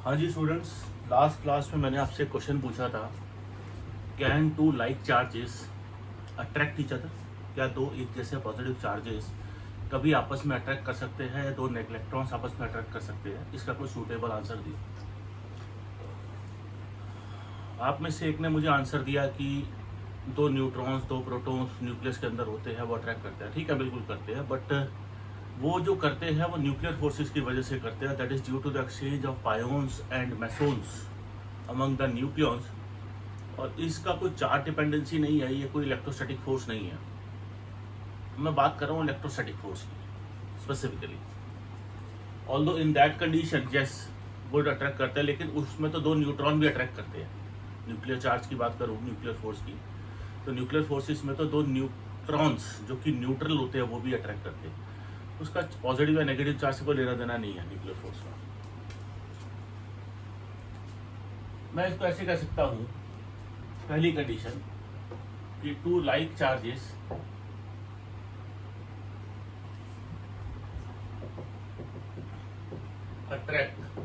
हाँ जी students, last class में मैंने आपसे क्वेश्चन पूछा था, can two like charges attract each other? क्या दो एक जैसे पॉजिटिव चार्जेस कभी आपस में अट्रैक्ट कर सकते हैं या दो इलेक्ट्रॉन्स आपस में अट्रैक्ट कर सकते हैं? इसका कोई सूटेबल आंसर दिया। आप में से एक ने मुझे आंसर दिया कि दो न्यूट्रॉन्स दो प्रोटॉन्स न्यूक्लियस के अंदर होते हैं, वो अट्रैक्ट करते हैं। ठीक है, बिल्कुल करते हैं, बट वो जो करते हैं वो न्यूक्लियर फोर्सेस की वजह से करते हैं। That is due to the exchange of pions and mesons among the nucleons. और इसका कोई चार्ज डिपेंडेंसी नहीं है, ये कोई इलेक्ट्रोस्टैटिक फोर्स नहीं है। मैं बात कर रहा हूँ इलेक्ट्रोस्टैटिक फोर्स की specifically. Although in that condition yes would attract करते हैं, लेकिन उसमें तो दो न्यूट्रॉन भी अट्रैक्ट करते हैं। न्यूक्लियर चार्ज की बात करूँ, न्यूक्लियर फोर्स की, तो न्यूक्लियर फोर्सेस में तो दो न्यूट्रॉन्स जो कि न्यूट्रल होते हैं वो भी अट्रैक्ट करते हैं। उसका पॉजिटिव या नेगेटिव चार्ज से कोई लेना देना नहीं है न्यूक्लियर फोर्स का। मैं इसको ऐसे कह सकता हूँ, पहली कंडीशन कि two like charges attract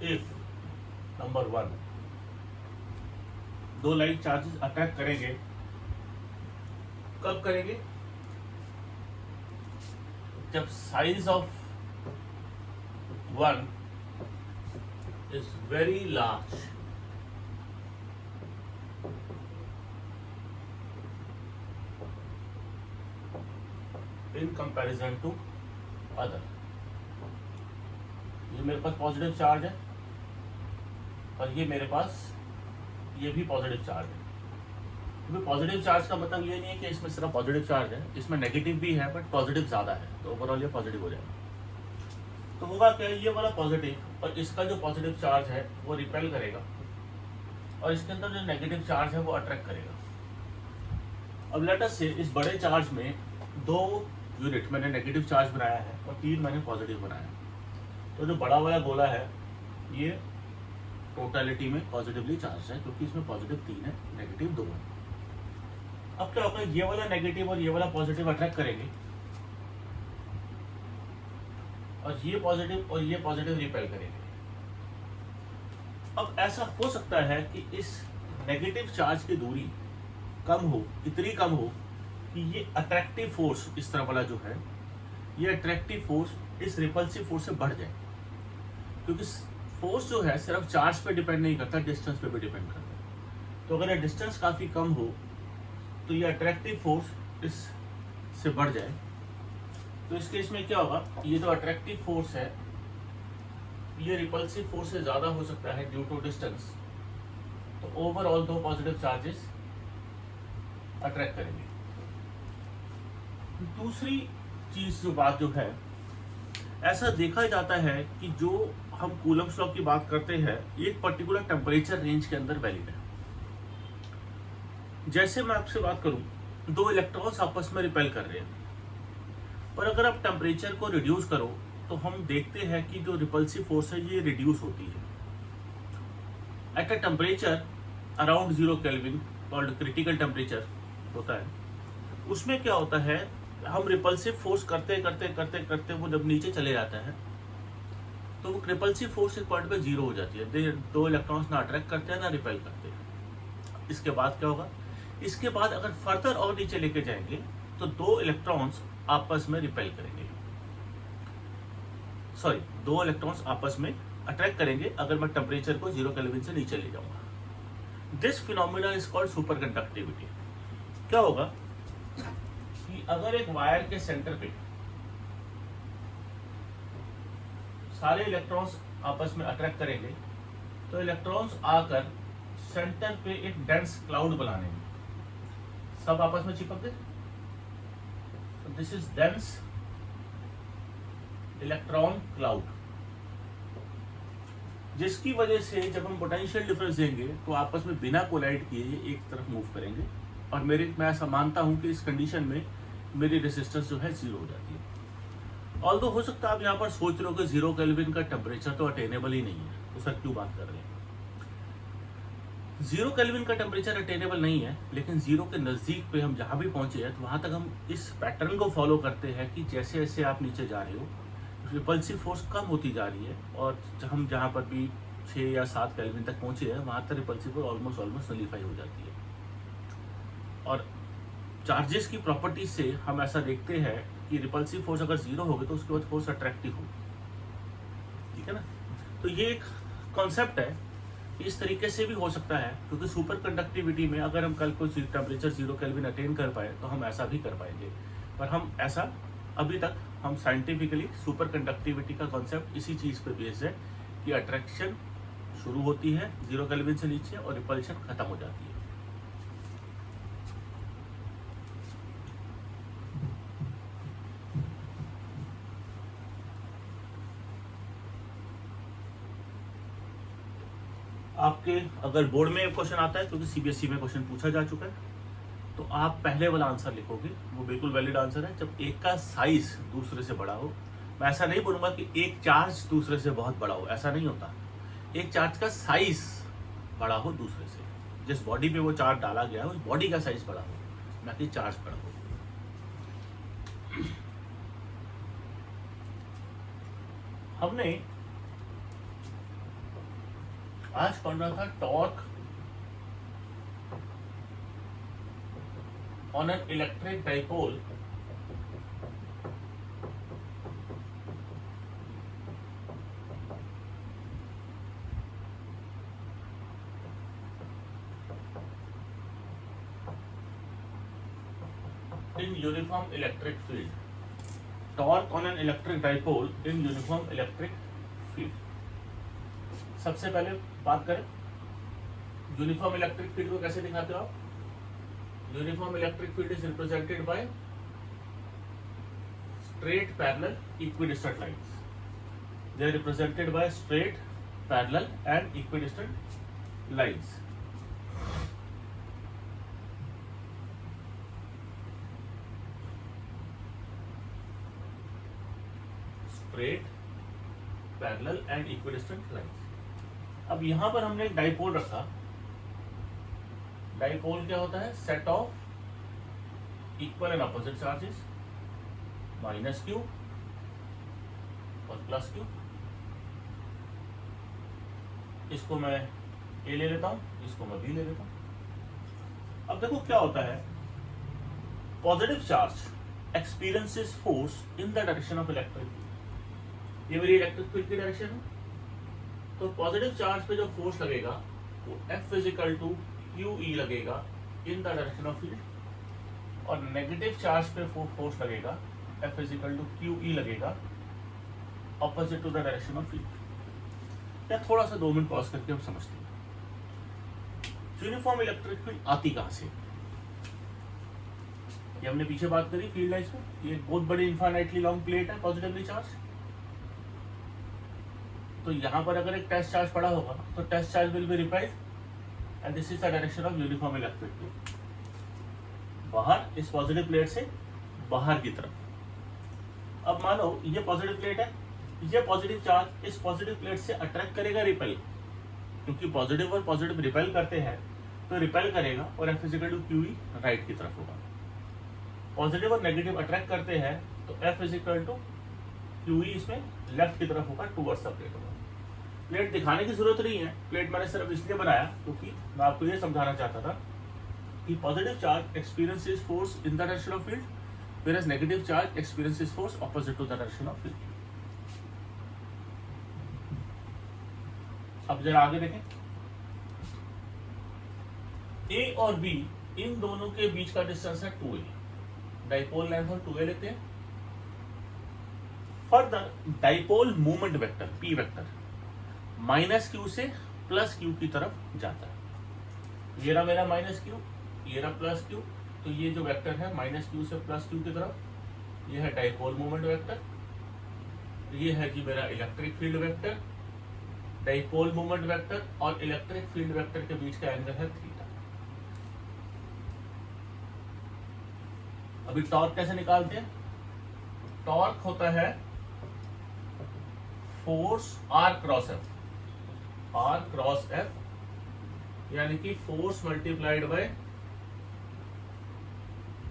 if number one, दो लाइक चार्जेस अट्रैक्ट करेंगे। कब करेंगे? जब size of one is very large in comparison to other. ये मेरे पास पॉजिटिव चार्ज है और ये मेरे पास ये भी पॉजिटिव चार्ज है। क्योंकि पॉजिटिव चार्ज का मतलब ये नहीं है कि इसमें सिर्फ पॉजिटिव चार्ज है, इसमें नेगेटिव भी है बट पॉजिटिव ज्यादा है, तो ओवरऑल ये पॉजिटिव हो जाएगा। तो होगा क्या, ये वाला पॉजिटिव और इसका जो पॉजिटिव चार्ज है वो रिपेल करेगा और इसके अंदर जो नेगेटिव चार्ज है वो अट्रैक्ट करेगा। अब लेट अस से इस बड़े चार्ज में दो यूनिट मैंने नेगेटिव चार्ज बनाया है और तीन मैंने पॉजिटिव बनाया है। तो जो बड़ा वाला गोला है ये टोटलिटी में पॉजिटिवली चार्ज है, क्योंकि इसमें पॉजिटिव 3 है, नेगेटिव 2 है। अब क्या होगा, ये वाला नेगेटिव और ये वाला पॉजिटिव अट्रैक्ट करेंगे और ये पॉजिटिव रिपेल करेंगे। अब ऐसा हो सकता है कि इस नेगेटिव चार्ज की दूरी कम हो, इतनी कम हो कि ये अट्रैक्टिव फोर्स इस तरह वाला जो है, ये अट्रैक्टिव फोर्स इस रिपल्सिव फोर्स से बढ़ जाए। क्योंकि फोर्स जो है सिर्फ चार्ज पे डिपेंड नहीं करता, डिस्टेंस पे भी डिपेंड करता है। तो अगर ये डिस्टेंस काफी कम हो तो ये अट्रैक्टिव फोर्स इससे बढ़ जाए, तो इस केस में क्या होगा, ये जो अट्रैक्टिव फोर्स है ये रिपल्सिव फोर्स से ज्यादा हो सकता है ड्यू टू डिस्टेंस। तो ओवरऑल दो पॉजिटिव चार्जेस अट्रैक्ट करेंगे। दूसरी चीज जो बात जो है, ऐसा देखा जाता है कि जो हम कूलम्स लॉ की बात करते हैं एक पर्टिकुलर टेम्परेचर रेंज के अंदर वैलिड है। जैसे मैं आपसे बात करूं, दो इलेक्ट्रॉन्स आपस में रिपेल कर रहे हैं, पर अगर आप टेम्परेचर को रिड्यूस करो तो हम देखते हैं कि जो रिपल्सिव फोर्स है ये रिड्यूस होती है। At a temperature around 0 kelvin, called critical temperature होता है, उसमें क्या होता है, हम रिपल्सिव फोर्स करते करते करते करते वो जब नीचे चले जाता है तो वो रिपल्सिव फोर्स एक पॉइंट पे 0 हो जाती है। दो इलेक्ट्रॉन्स ना अट्रैक्ट करते हैं ना रिपेल करते हैं। इसके बाद क्या होगा, इसके बाद अगर फर्दर और नीचे लेके जाएंगे तो दो इलेक्ट्रॉन्स आपस में रिपेल करेंगे, सॉरी दो इलेक्ट्रॉन्स आपस में अट्रैक्ट करेंगे अगर मैं टेम्परेचर को 0 केल्विन से नीचे ले जाऊंगा। This phenomena is called super conductivity. क्या होगा कि अगर एक वायर के सेंटर पे सारे इलेक्ट्रॉन्स आपस में अट्रैक्ट करेंगे तो इलेक्ट्रॉन्स आकर सेंटर पे एक डेंस क्लाउड बनाने में सब आपस में चिपक गए। This is dense electron cloud, जिसकी वजह से जब हम पोटेंशियल डिफरेंस देंगे तो आपस में बिना कोलाइड किए ये एक तरफ मूव करेंगे। और मैं ऐसा मानता हूं कि इस कंडीशन में मेरी रेजिस्टेंस जो है 0 हो जाती है। ऑल्दो हो सकता है आप यहाँ पर सोच रहे हो कि 0 केल्विन का टेम्परेचर तो अटेनेबल ही नहीं है, तो सर क्यों बात कर रहे हैं। 0 केल्विन का टेम्परेचर अटेनेबल नहीं है, लेकिन 0 के नज़दीक पे हम जहाँ भी पहुँचे हैं तो वहाँ तक हम इस पैटर्न को फॉलो करते हैं कि जैसे जैसे आप नीचे जा रहे हो रिपल्सिव फोर्स कम होती जा रही है और हम जहाँ पर भी 6 या 7 केल्विन तक पहुँचे हैं वहाँ तक रिपल्सिव फोर्स ऑलमोस्ट नलीफाई हो जाती है। और चार्जेस की प्रॉपर्टीज से हम ऐसा देखते हैं कि रिपल्सिव फोर्स अगर 0 होगी तो उसके बाद फोर्स अट्रैक्टिव होगी, ठीक है ना। तो ये एक कॉन्सेप्ट है, इस तरीके से भी हो सकता है, क्योंकि सुपर कंडक्टिविटी में अगर हम कल को टेम्परेचर 0 केल्विन अटेन कर पाए तो हम ऐसा भी कर पाएंगे, पर हम ऐसा अभी तक हम साइंटिफिकली सुपर कंडक्टिविटी का कॉन्सेप्ट इसी चीज़ पे बेस्ड है कि अट्रैक्शन शुरू होती है 0 केल्विन से नीचे और रिपल्शन खत्म हो जाती है। आपके अगर बोर्ड में क्वेश्चन आता है, क्योंकि सीबीएसई में क्वेश्चन पूछा जा चुका है, तो आप पहले वाला आंसर लिखोगे, वो बिल्कुल वैलिड आंसर है। जब एक का साइज दूसरे से बड़ा हो, मैं ऐसा नहीं बोलूंगा कि एक चार्ज दूसरे से बहुत बड़ा हो, ऐसा नहीं होता। एक चार्ज का साइज बड़ा हो दूसरे से, जिस बॉडी पे वो चार्ज डाला गया है उस बॉडी का साइज बड़ा हो, ना कि चार्ज बड़ा हो। हमने आज पढ़ना था torque on an electric dipole in uniform electric field. Torque on an electric dipole in uniform electric field. सबसे पहले बात करें यूनिफॉर्म इलेक्ट्रिक फील्ड को कैसे दिखाते हो आप? Uniform electric field is represented by straight parallel equidistant lines. They are represented by straight, parallel and equidistant lines. Straight, parallel and equidistant lines. अब यहां पर हमने एक डाइपोल रखा. डाइपोल क्या होता है? Set of equal and opposite charges, minus Q और प्लस क्यू. इसको मैं ए ले लेता हूं, इसको मैं बी ले लेता हूं. अब देखो क्या होता है. Positive charge experiences force in the direction of electric field. ये मेरी इलेक्ट्रिक फील्ड की डायरेक्शन है. तो पॉजिटिव चार्ज पे जो फोर्स लगेगा वो F equal to Q E लगेगा in the direction of field, और नेगेटिव चार्ज पे फोर्स लगेगा F equal to Q E लगेगा opposite to the direction of field. या थोड़ा सा 2 मिनट पॉज करके हम समझते हैं यूनिफॉर्म इलेक्ट्रिक फील्ड आती कहां से. ये हमने पीछे बात करी फील्ड लाइंस में. ये एक बहुत बड़ी इनफाइनाइटली लॉन्ग प्लेट है पॉजिटिवली चार्ज. तो यहां पर अगर एक टेस्ट चार्ज पड़ा होगा तो test charge will be repelled and this is the direction of uniform electric field. बाहर इस पॉजिटिव प्लेट से बाहर की तरफ. अब मानो ये पॉजिटिव प्लेट है, ये पॉजिटिव चार्ज इस पॉजिटिव प्लेट से अट्रैक्ट करेगा रिपेल, क्योंकि पॉजिटिव और पॉजिटिव रिपेल करते हैं तो रिपेल करेगा और F equal to Q E right की तरफ होगा. पॉजिटिव और नेगेटिव अट्रैक्ट करते हैं तो F equal to Q E इसमें लेफ्ट की तरफ होगा, टूवर्ड्स द प्लेट होगा. प्लेट दिखाने की जरूरत नहीं है, प्लेट मैंने सिर्फ इसलिए बनाया क्योंकि मैं आपको ये समझाना चाहता था कि positive charge experiences force in the direction of field, whereas negative charge experiences force opposite to the direction of field. अब जरा आगे देखें. ए और बी इन दोनों के बीच का डिस्टेंस है 2a. डाइपोल लेंथ हम 2a लेते हैं. Further dipole movement vector p vector minus Q से प्लस क्यू की तरफ जाता है. ये रहा मेरा माइनस क्यू, ये रहा प्लस क्यू. तो ये जो वेक्टर है माइनस क्यू से प्लस क्यू की तरफ, ये है डाइपोल मूवमेंट वेक्टर. ये है जी मेरा electric field vector. Dipole movement vector और इलेक्ट्रिक फील्ड वेक्टर के बीच का एंगल है थीटा. अभी टॉर्क कैसे निकालते हैं? टॉर्क होता है force R cross F. R cross F यानी कि force multiplied by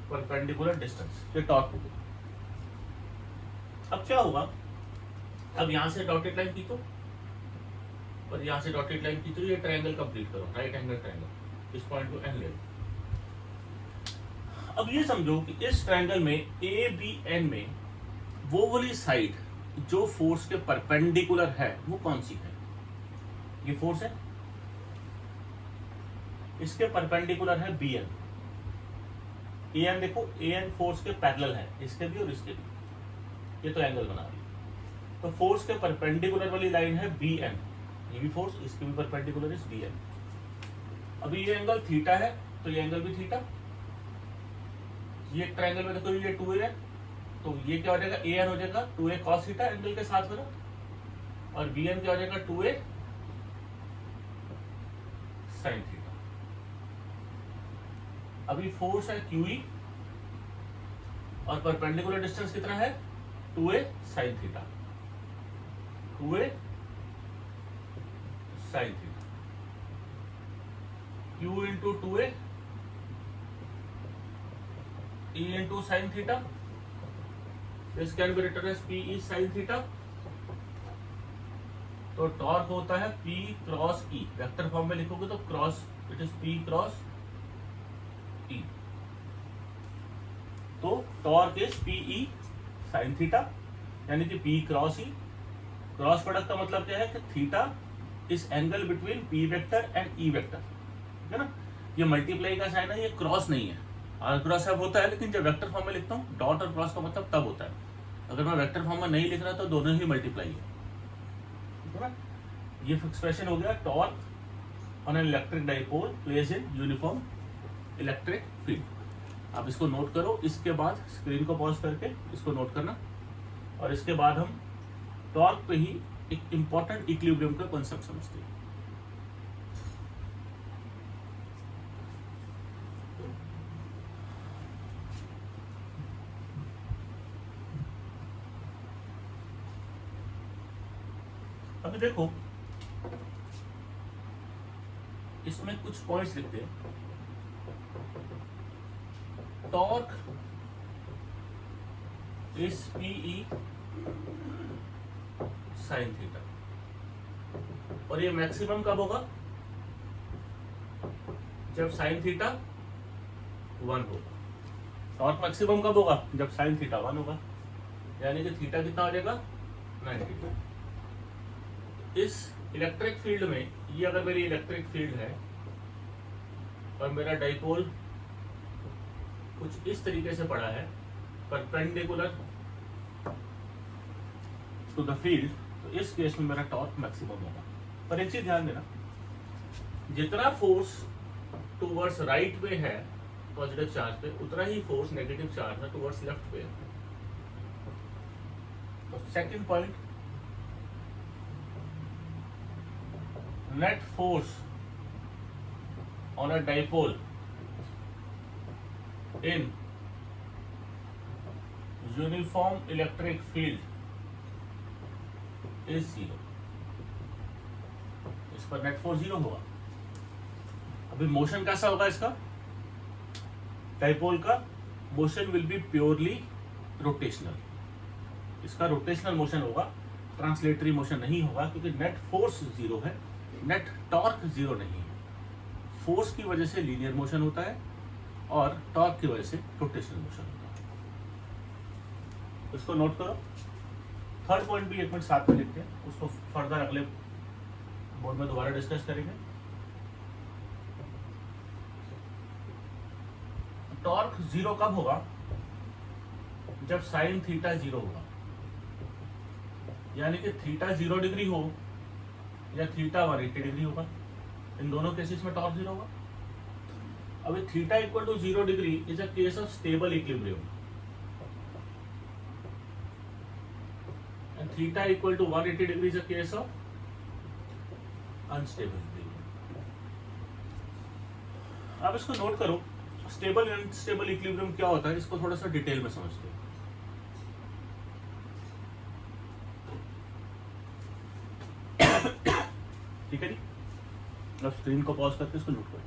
perpendicular distance. ये टॉर्क होगा. अब क्या होगा, अब यहाँ से डॉटेड लाइन खींचो और यहाँ से डॉटेड लाइन खींचो, ये ट्रायंगल कंप्लीट करो, राइट एंगल ट्रायंगल, इस पॉइंट को एन ले लो। अब ये समझो कि इस ट्रायंगल में ए बी एन में वो वाली साइड जो फोर्स के परपेंडिकुलर है वो कौन सी है? ये फोर्स है, इसके परपेंडिकुलर है बी एन। ए एन देखो, ए एन फोर्स के पैरेलल है, इसके भी और इसके भी, ये तो एंगल बना रही है। तो फोर्स के परपेंडिकुलर वाली लाइन है बी एन, ये भी फोर्स, इसके भी परपेंडिकुलर इज बी एन। अभी ये एंगल थीटा है तो ये एंगल भी थीटा। ये एक ट्रायंगल में देखो ये 2a है, तो ये क्या हो जाएगा, ए एन हो जाएगा 2a cos थीटा एंगल के साथ में, और बी एन क्या हो जाएगा 2a sin थीटा। अभी फोर्स है QE और परपेंडिकुलर डिस्टेंस कितना है 2a sin theta, 2a sin theta, Q into 2a E into sine theta, this can be written as P E sin theta. तो torque होता है P cross E, vector form में लिखोगे तो cross, it is P cross E। तो torque is P E sin theta, यानी कि P cross E। Cross product का मतलब क्या है कि theta is angle between P vector and E vector, ठीक है ना। ये मल्टीप्लाई का साइन है, ये क्रॉस नहीं है। आर क्रॉस अब होता है, लेकिन जब वेक्टर फॉर्म में लिखता हूँ डॉट और क्रॉस का मतलब तब होता है। अगर मैं वेक्टर फॉर्म में नहीं लिख रहा तो दोनों ही मल्टीप्लाई है, ठीक है ना। ये एक्सप्रेशन हो गया torque on an electric dipole place in uniform electric field. आप इसको नोट करो, इसके बाद स्क्रीन को पॉज करके इसको नोट करना, और इसके बाद हम टॉर्क पे ही एक इंपॉर्टेंट इक्विलिब्रियम का कॉन्सेप्ट समझते हैं। अभी देखो इसमें कुछ पॉइंट्स लिखते हैं। Torque is PE sin theta, और ये मैक्सिमम कब होगा, जब sin थीटा 1 होगा। टॉर्क मैक्सिमम कब होगा, जब sin थीटा 1 होगा, यानी कि थीटा कितना हो जाएगा 90। इस इलेक्ट्रिक फील्ड में, ये अगर मेरी इलेक्ट्रिक फील्ड है और मेरा डाइपोल कुछ इस तरीके से पड़ा है परपेंडिकुलर टू द फील्ड, तो इस केस में मेरा टॉर्क मैक्सिमम होगा। पर एक चीज ध्यान देना, जितना फोर्स टूवर्ड्स राइट पे है पॉजिटिव चार्ज पे, उतना ही फोर्स नेगेटिव चार्ज है टूवर्ड्स लेफ्ट पे है। तो second point, net force on a dipole in uniform electric field is 0। इस पर नेट फोर्स 0 होगा। अभी मोशन कैसा होगा इसका, डाइपोल का motion will be purely rotational. इसका रोटेशनल मोशन होगा, ट्रांसलेटरी मोशन नहीं होगा, क्योंकि नेट फोर्स 0 है, नेट टॉर्क 0 नहीं है। फोर्स की वजह से लीनियर मोशन होता है और टॉर्क की वजह से रोटेशनल मोशन होता है। इसको नोट करो। थर्ड पॉइंट भी एक मिनट साथ में लिखते हैं, उसको फर्दर अगले बोर्ड में दोबारा डिस्कस करेंगे। टॉर्क 0 कब होगा, जब साइन थीटा 0 होगा, यानी कि थीटा 0 डिग्री हो या थीटा 180 डिग्री होगा, इन दोनों केसेस में टॉर्क 0 होगा। अभी theta equal to 0 degree is a case of stable equilibrium, and theta equal to 180 degree is a case of unstable equilibrium. आप इसको नोट करो, स्टेबल एंड अनस्टेबल इक्विलिब्रियम क्या होता है, इसको थोड़ा सा डिटेल में समझते हैं। ठीक है जी, अब स्क्रीन को पॉज करके इसको नोट करो।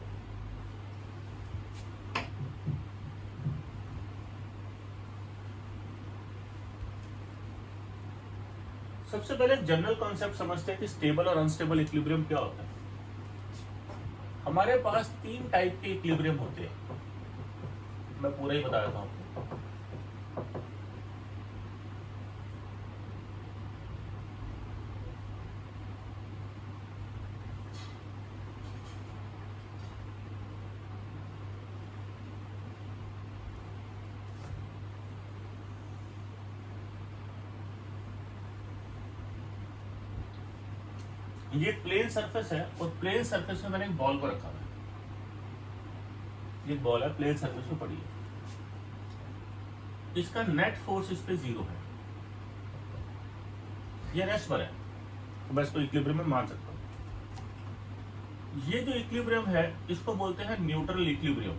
सबसे पहले जनरल कॉन्सेप्ट समझते हैं कि स्टेबल और अनस्टेबल इक्विलिब्रियम क्या होता है। हमारे पास 3 टाइप के इक्विलिब्रियम होते हैं, मैं पूरा ही बता देता हूँ। ये प्लेन सरफेस है और प्लेन सरफेस में मैंने एक बॉल को रखा है। ये बॉल है, प्लेन सरफेस में पड़ी है। इसका नेट फोर्स इस पे 0 है, ये रेस्ट पर है, तो मैं इसको इक्विलिब्रियम में मान सकता हूं। ये जो इक्विलिब्रियम है इसको बोलते हैं न्यूट्रल इक्विलिब्रियम।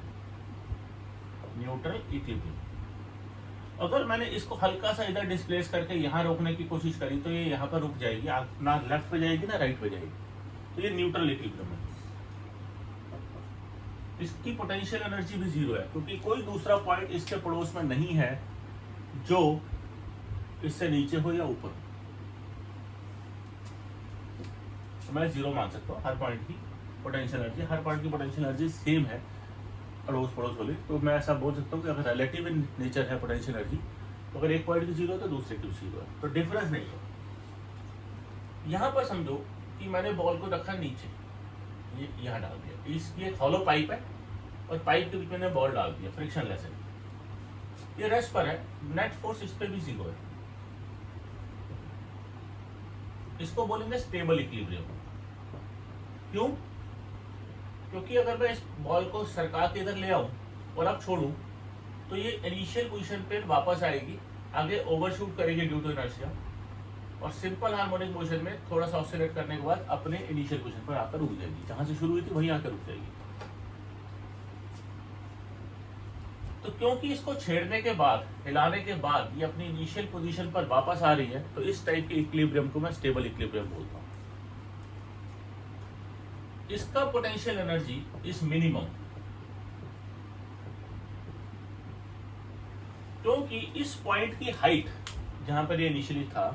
Neutral equilibrium. अगर मैंने इसको हल्का सा इधर डिस्प्लेस करके यहाँ रोकने की कोशिश करी तो ये यहाँ पर रुक जाएगी, ना लेफ्ट पे जाएगी ना राइट पे जाएगी, तो ये न्यूट्रल इक्विलिब्रियम है। इसकी पोटेंशियल एनर्जी भी 0 है, क्योंकि कोई दूसरा पॉइंट इसके पड़ोस में नहीं है जो इससे नीचे हो या ऊपर। तो मैं 0 मान सकता हूँ। हर पॉइंट की पोटेंशियल एनर्जी, हर पॉइंट की पोटेंशियल एनर्जी सेम है अड़ोस पड़ोस वाली। तो मैं ऐसा बोल सकता हूँ कि अगर रिलेटिव इन नेचर है पोटेंशियल एनर्जी, तो अगर एक पॉइंट की 0 है तो दूसरे की 0 है, तो डिफरेंस नहीं है। यहाँ पर समझो कि मैंने बॉल को रखा नीचे, ये यहाँ डाल दिया, इसकी एक हॉलो पाइप है और पाइप के बीच में बॉल डाल दिया, फ्रिक्शनलेस है, ये रेस्ट पर है, नेट फोर्स इस पे भी 0 है। इसको बोलेंगे स्टेबल इक्विलिब्रियम। क्यों? क्योंकि अगर मैं इस बॉल को सरका के इधर ले आऊं और अब छोड़ूं तो ये इनिशियल पोजीशन पे वापस आएगी, आगे ओवरशूट करेगी ड्यू टू इनर्शिया, और सिंपल हार्मोनिक मोशन में थोड़ा सा ऑसिलेट करने के बाद अपने इनिशियल पोजीशन पर आकर रुक जाएगी, जहां से शुरू हुई थी वहीं आकर रुक जाएगी। तो क्योंकि इसको छेड़ने के बाद, हिलाने के बाद ये अपनी इनिशियल पोजीशन पर वापस आ रही है, तो इस टाइप के इक्विलिब्रियम को मैं स्टेबल इक्विलिब्रियम बोलता हूं। इसका पोटेंशियल एनर्जी इज मिनिमम, क्योंकि इस पॉइंट की हाइट जहां पर ये इनिशियली था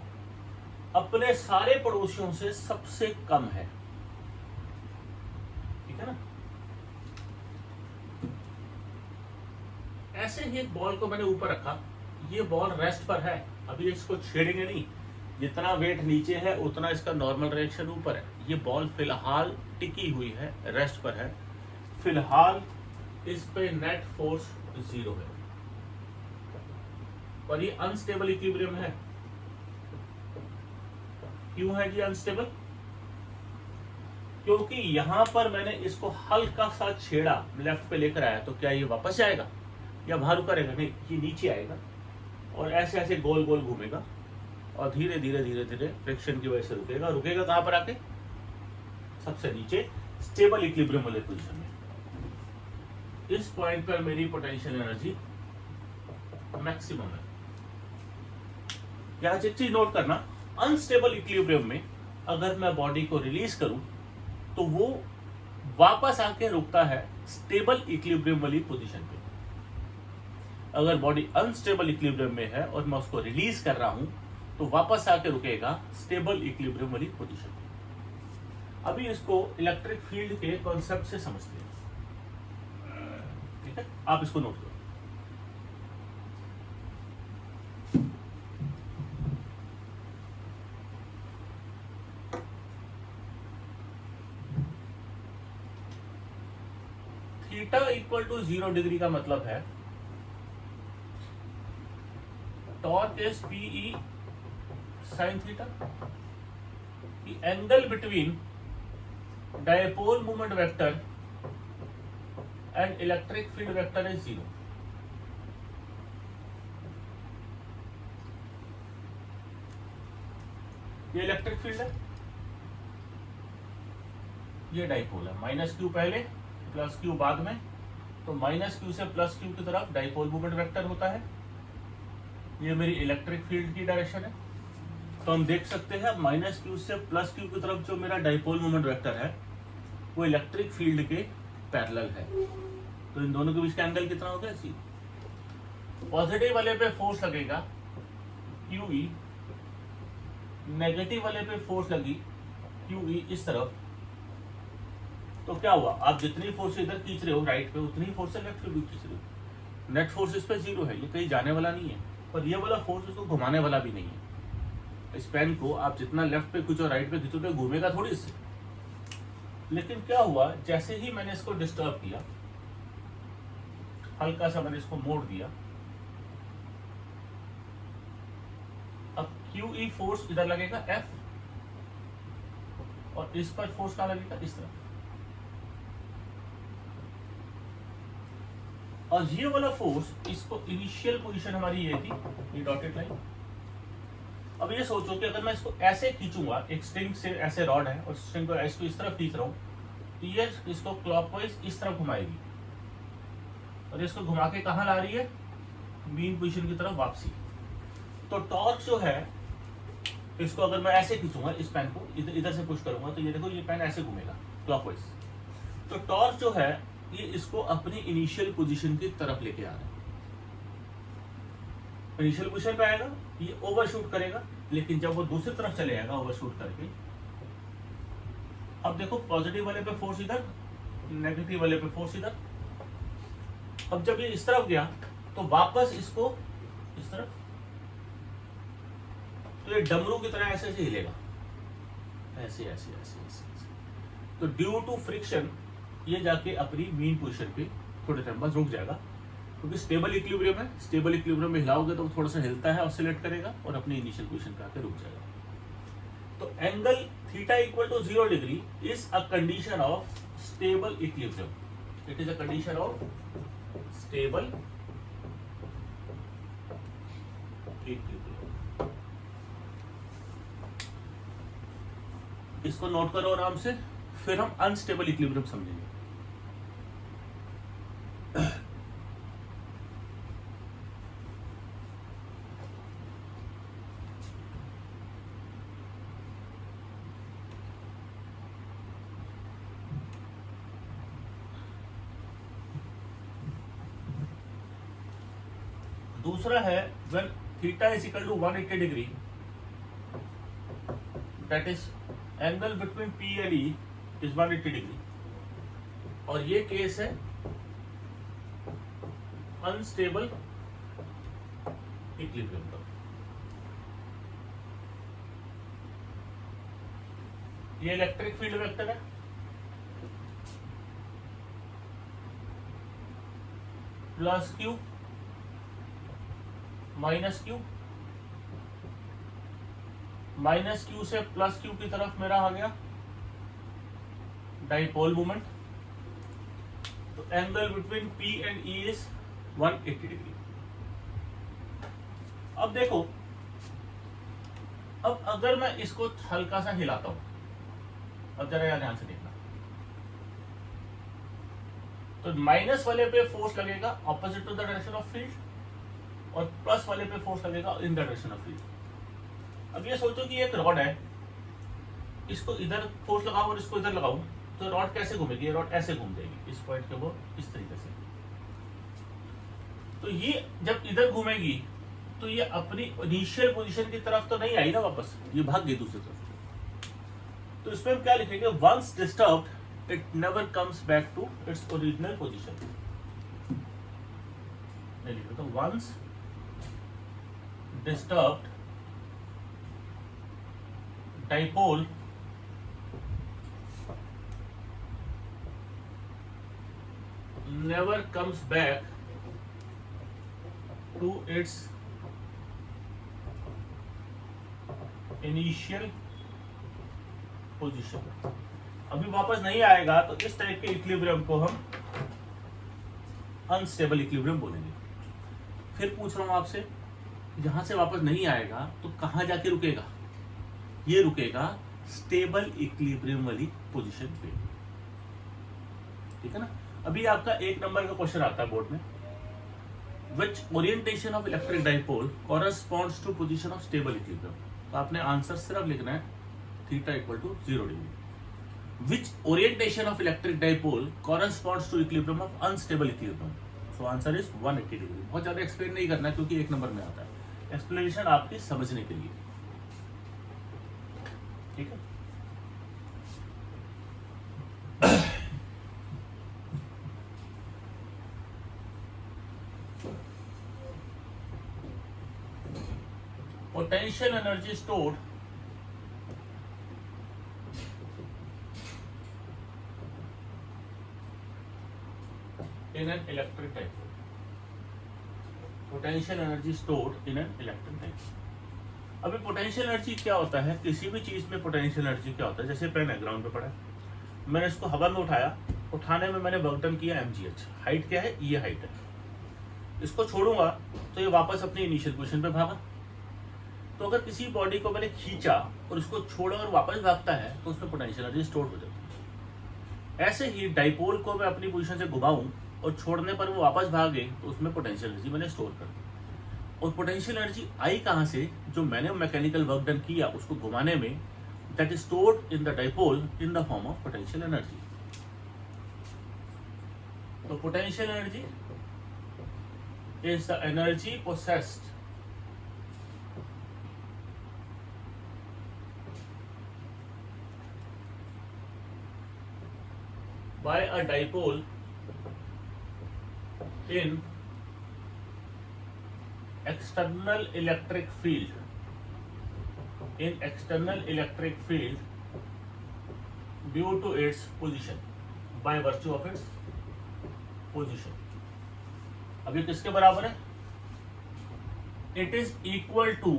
अपने सारे पड़ोसियों से सबसे कम है, ठीक है ना। ऐसे ही एक बॉल को मैंने ऊपर रखा, ये बॉल रेस्ट पर है, अभी इसको छेड़ेंगे नहीं, जितना वेट नीचे है उतना इसका नॉर्मल डायरेक्शन ऊपर है। ये बॉल फिलहाल टिकी हुई है, रेस्ट पर है, फिलहाल इस पे नेट फोर्स 0 है, और ये अनस्टेबल इक्विलिब्रियम है। क्यों है जी अनस्टेबल? क्योंकि यहां पर मैंने इसको हल्का सा छेड़ा, लेफ्ट पे लेकर आया, तो क्या ये वापस जाएगा या बाहर उतरेगा? नहीं, ये नीचे आएगा और ऐसे ऐसे गोल गोल घूमेगा और धीरे धीरे धीरे धीरे फ्रिक्शन की वजह से रुकेगा। रुकेगा कहां पर आके? सबसे नीचे स्टेबल इक्विलिब्रियम वाले पोजीशन में। इस पॉइंट पर मेरी पोटेंशियल एनर्जी मैक्सिमम है। यहां एक चीज नोट करना, अनस्टेबल इक्विलिब्रियम में अगर मैं बॉडी को रिलीज करूं तो वो वापस आके रुकता है स्टेबल इक्विलिब्रियम वाली पोजीशन पे। अगर बॉडी अनस्टेबल इक्विलिब्रियम में है और मैं उसको रिलीज कर रहा हूं तो वापस आके रुकेगा स्टेबल इक्विलिब्रियम वाली पोजीशन पे। अभी इसको इलेक्ट्रिक फील्ड के कॉन्सेप्ट से समझते हैं, ठीक है? आप इसको नोट करो। थीटा इक्वल टू 0 डिग्री का मतलब है torque is PE sine theta. The angle between dipole moment vector and electric field vector is 0. ये इलेक्ट्रिक फील्ड है, ये डाइपोल है, माइनस क्यू पहले प्लस क्यू बाद में, तो माइनस क्यू से प्लस क्यू की तरफ डाइपोल मोमेंट वेक्टर होता है। ये मेरी इलेक्ट्रिक फील्ड की डायरेक्शन है। तो हम देख सकते हैं माइनस क्यू से प्लस क्यू की तरफ जो मेरा डाइपोल मोमेंट वेक्टर है वो इलेक्ट्रिक फील्ड के पैरेलल है। तो इन दोनों के बीच का एंगल कितना होगा? सी। पॉजिटिव वाले पे फोर्स लगेगा QE नेगेटिव वाले पे फोर्स लगी QE इस तरफ, तो क्या हुआ, आप जितनी फोर्स इधर खींच रहे हो राइट पे उतनी फोर्स से लेफ्ट पे भी खींच रहे हो। नेट फोर्स इस पे 0 है, ये कहीं जाने वाला नहीं है, और ये वाला फोर्स इसको घुमाने वाला भी नहीं है। इस पेन को आप जितना लेफ्ट पे खींचो राइट पे खींचो तो घूमेगा थोड़ी इससे। लेकिन क्या हुआ, जैसे ही मैंने इसको डिस्टर्ब किया, हल्का सा मैंने इसको मोड़ दिया, अब QE फोर्स इधर लगेगा F, और इस पर फोर्स कहां लगेगा, इस तरफ। और ये वाला फोर्स, इसको इनिशियल पोजीशन हमारी ये थी, ये डॉटेड लाइन। अब ये सोचो कि अगर मैं इसको ऐसे खींचूंगा, एक स्ट्रिंग से ऐसे रॉड है और स्ट्रिंग को इसको इस तरफ खींच रहा हूं, तो ये इसको क्लॉकवाइज इस तरफ घुमाएगी, और इसको घुमा के कहां ला रही है, मीन पोजीशन की तरफ वापसी। तो टॉर्क जो है, इसको अगर मैं ऐसे खींचूंगा, इस पेन को इधर से पुश करूंगा, तो ये देखो ये पेन ऐसे घूमेगा क्लॉकवाइज। तो टॉर्क जो है ये इसको अपनी इनिशियल पोजीशन की तरफ लेके आ रहा है। इनिशियल पोजीशन पे आएगा, ये ओवरशूट करेगा, लेकिन जब वो दूसरी तरफ चले जाएगा ओवरशूट करके, अब देखो पॉजिटिव वाले पे फोर्स इधर, नेगेटिव वाले पे फोर्स इधर। अब जब ये इस तरफ गया तो वापस इसको इस तरफ, तो ये डमरू की तरह ऐसे ऐसे हिलेगा, ऐसे ऐसे ऐसे ऐसे। तो ड्यू टू फ्रिक्शन ये जाके अपनी मीन पोजीशन पे थोड़े टाइम बाद रुक जाएगा, क्योंकि स्टेबल इक्विलिब्रियम है। स्टेबल इक्विलिब्रियम में हिलाओगे तो थोड़ा सा हिलता है, ऑसिलेट करेगा और अपनी इनिशियल पोजीशन पे आके रुक जाएगा। तो angle theta equal to 0 degree is a condition of stable equilibrium. It is a condition of stable equilibrium. इसको नोट करो आराम से, फिर हम अनस्टेबल इक्विलिब्रियम समझेंगे। दूसरा है when theta is equal to 180 degree, that is angle between P and E is 180 degree, और ये केस है अनस्टेबल इक्विलिब्रियम का। ये इलेक्ट्रिक फील्ड वेक्टर है, plus Q minus Q, minus Q से प्लस Q की तरफ मेरा आ गया डाइपोल मोमेंट। तो angle between P and E is 180 degree. अब देखो, अब अगर मैं इसको हल्का सा हिलाता हूं, अब जरा यार ध्यान से देखना, तो माइनस वाले पे फोर्स लगेगा opposite to the direction of field, और प्लस वाले पे फोर्स लगेगा in the direction of field. अब ये सोचो कि एक रॉड है, इसको इधर फोर्स लगाऊं और इसको इधर लगाऊं, तो रॉड कैसे घूमेगी, रॉड ऐसे घूम जाएगी इस पॉइंट के वो इस तरीके से। तो ये जब इधर घूमेगी तो ये अपनी इनिशियल पोजीशन की तरफ तो नहीं आई ना वापस, ये भाग गई दूसरी तरफ। तो इसमें हम क्या लिखेंगे, once disturbed it never comes back to its original position. तो once disturbed dipole never comes back to its initial position। अभी वापस नहीं आएगा तो इस टाइप के इक्विलिब्रियम को हम अनस्टेबल इक्विलिब्रियम बोलेंगे। फिर पूछ रहा हूं आपसे, जहां से वापस नहीं आएगा तो कहां जाके रुकेगा, ये रुकेगा स्टेबल इक्विलिब्रियम वाली पोजीशन पे, ठीक है ना। अभी आपका 1 नंबर का क्वेश्चन आता है बोर्ड में, which orientation of electric dipole corresponds to position of stable equilibrium. तो आपने आंसर सिर्फ लिखना है theta equal to 0 degree. Which orientation of electric dipole corresponds to equilibrium of unstable equilibrium. So answer is 180 degree. बहुत ज्यादा explain नहीं करना क्योंकि 1 नंबर में आता है, एक्सप्लेनेशन आपकी समझने के लिए। ठीक है। Potential energy stored in an electric dipole. Potential energy stored in an electric dipole. अभी पोटेंशियल एनर्जी क्या होता है, किसी भी चीज में पोटेंशियल एनर्जी क्या होता है, जैसे पेन है ग्राउंड पे पड़ा है, मैंने इसको हवा में उठाया, उठाने में मैंने वर्क डन किया mgh, हाइट क्या है, ये हाइट है, इसको छोड़ूंगा तो ये वापस अपनी इनिशियल पोजीशन पे भागा। तो अगर किसी बॉडी को मैंने खींचा और उसको छोड़ा और वापस भागता है तो उसमें पोटेंशियल एनर्जी स्टोर हो जाती है। ऐसे ही डाइपोल को मैं अपनी पोजीशन से घुमाऊं और छोड़ने पर वो वापस भागे तो उसमें पोटेंशियल एनर्जी मैंने स्टोर कर दी। और पोटेंशियल एनर्जी आई कहां से, जो मैंने मैकेनिकल वर्क डन किया उसको घुमाने में, that is stored in the dipole in the form of potential energy. तो potential energy is the energy possessed by a dipole in external electric field, due to its position, by virtue of its position। अब ये किसके बराबर है, it is equal to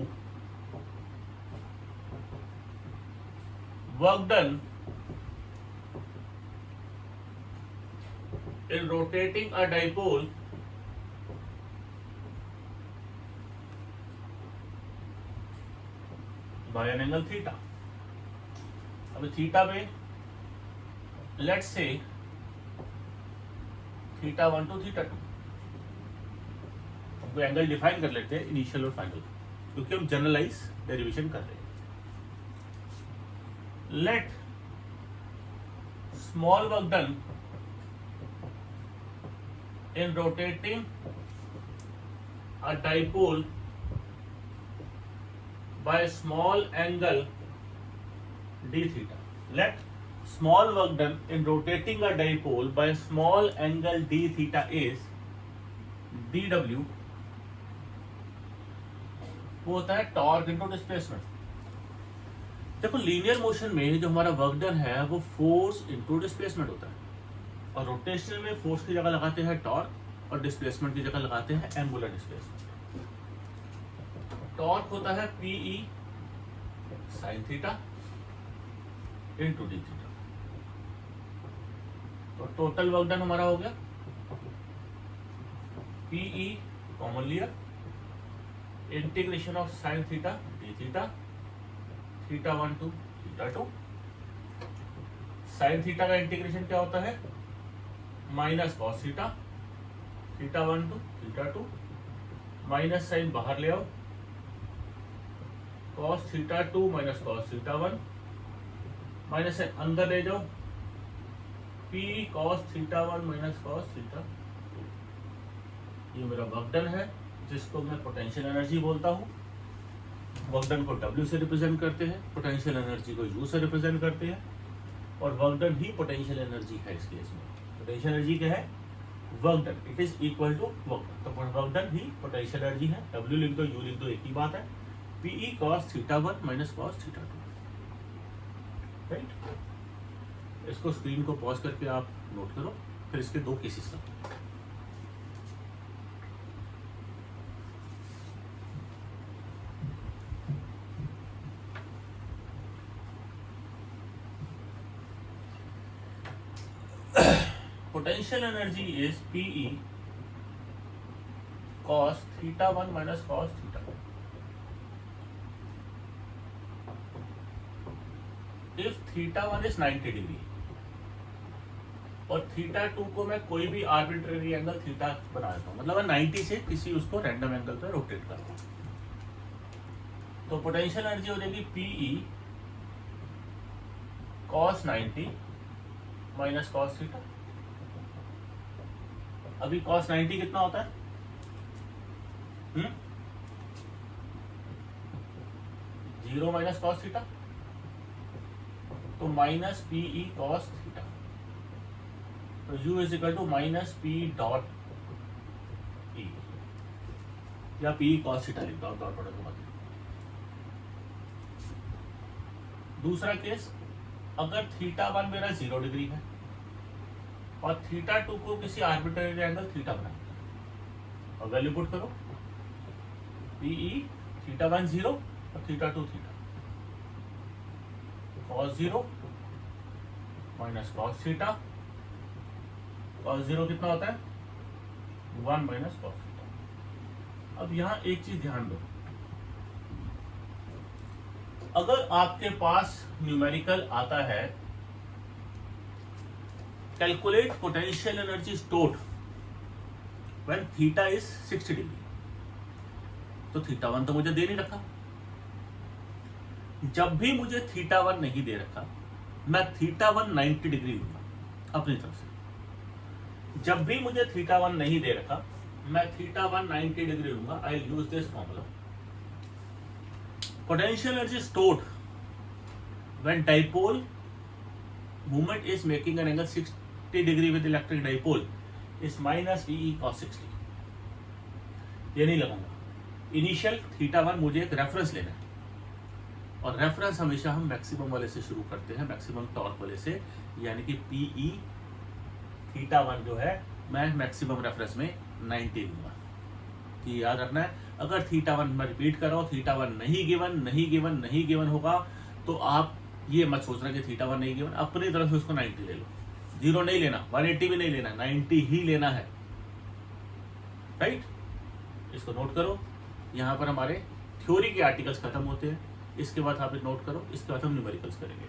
work done in rotating a dipole by an angle theta। अब theta में let's say theta 1 to theta 2, हमको angle define कर लेते हैं इनिशियल और फाइनल, क्योंकि हम जनरलाइज डेरिवेशन कर रहे हैं। Let small work done in rotating a dipole by small angle d theta. Let small work done in rotating a dipole by small angle d theta is dw, वो होता है torque into displacement. देखो linear motion में जो हमारा work done है वो force into displacement होता है, और रोटेशनल में फोर्स की जगह लगाते हैं टॉर्क और डिस्प्लेसमेंट की जगह लगाते हैं एंगुलर डिस्प्लेसमेंट। टॉर्क होता है PE sine theta into d theta. तो टोटल वर्क डन हमारा हो गया पीई कॉमन लिया, integration of sine theta d theta, theta 1 to theta 2। Sine theta का इंटीग्रेशन क्या होता है, minus cos theta, theta 1 to theta 2, minus sine बाहर ले आओ, cos theta 2 minus cos theta 1, minus sine अंदर ले जाओ, p cos theta 1 minus cos theta 2। ये मेरा वर्क डन है जिसको मैं पोटेंशियल एनर्जी बोलता हूँ। वर्क डन को W से रिप्रेजेंट करते हैं, पोटेंशियल एनर्जी को U से रिप्रेजेंट करते हैं, और वर्क डन ही पोटेंशियल एनर्जी है इस केस में। पोटेंशियल एनर्जी क्या है, work done, it is equal to work done. तो वर्क डन ही पोटेंशियल एनर्जी है, W लिख दो U लिख दो, एक ही बात है, PE cos theta 1 minus cos theta 2, right. इसको स्क्रीन को पॉज करके आप नोट करो, फिर इसके दो केसेस करो। Potential energy is PE cos theta 1 minus cos theta 1. If theta 1 is 90 degree और थीटा 2 को मैं कोई भी आर्बिट्रेरी एंगल थीटा बना देता हूँ, मतलब 90 से किसी उसको रैंडम एंगल पे रोटेट करता हूँ, तो पोटेंशियल एनर्जी हो जाएगी PE cos 90 minus cos theta. अभी cos 90 कितना होता है, 0 माइनस cos थीटा, तो minus p E cos theta, तो u is equal to minus p dot E, या पी ई कॉस थीटा लिख दो डॉट प्रोडक्ट के बाद। दूसरा केस, अगर थीटा 1 मेरा 0 डिग्री है और थीटा 2 को किसी आर्बिट्रेरी एंगल थीटा बनाना है, और वैल्यू पुट करो, पी ई थीटा 1 0 और theta 2 theta, cos 0 minus cos theta, cos 0 कितना होता है 1 माइनस कॉस थीटा। अब यहां एक चीज ध्यान दो, अगर आपके पास न्यूमेरिकल आता है calculate potential energy stored when theta is 60 degree, तो थीटा 1 तो मुझे दे नहीं रखा। जब भी मुझे थीटा 1 नहीं दे रखा, मैं थीटा 1 90 डिग्री लूंगा अपनी तरफ से। जब भी मुझे थीटा 1 नहीं दे रखा, मैं थीटा 1 90 डिग्री लूंगा। I use this formula, potential energy stored when dipole movement is making an angle 60 degree with electric dipole is minus VE cos 60। ये नहीं लगाऊंगा। इनिशियल थीटा 1 मुझे एक रेफरेंस लेना है, और रेफरेंस हमेशा हम मैक्सिमम वाले से शुरू करते हैं, मैक्सिमम टॉर्क वाले से, यानी कि PE थीटा 1 जो है मैं मैक्सिमम रेफरेंस में 90 लूंगा। कि याद रखना है, अगर थीटा 1 मैं रिपीट कर रहा हूं, थीटा 1 नहीं गिवन होगा, तो आप ये मत सोचना कि थीटा 1 नहीं गिवन, अपनी तरफ से उसको 90 ले लो। 0 नहीं लेना, 180 भी नहीं लेना, 90 ही लेना है, राइट। इसको नोट करो। यहाँ पर हमारे थ्योरी के आर्टिकल्स खत्म होते हैं, इसके बाद आप नोट करो, इसके बाद हम न्यूमेरिकल्स करेंगे।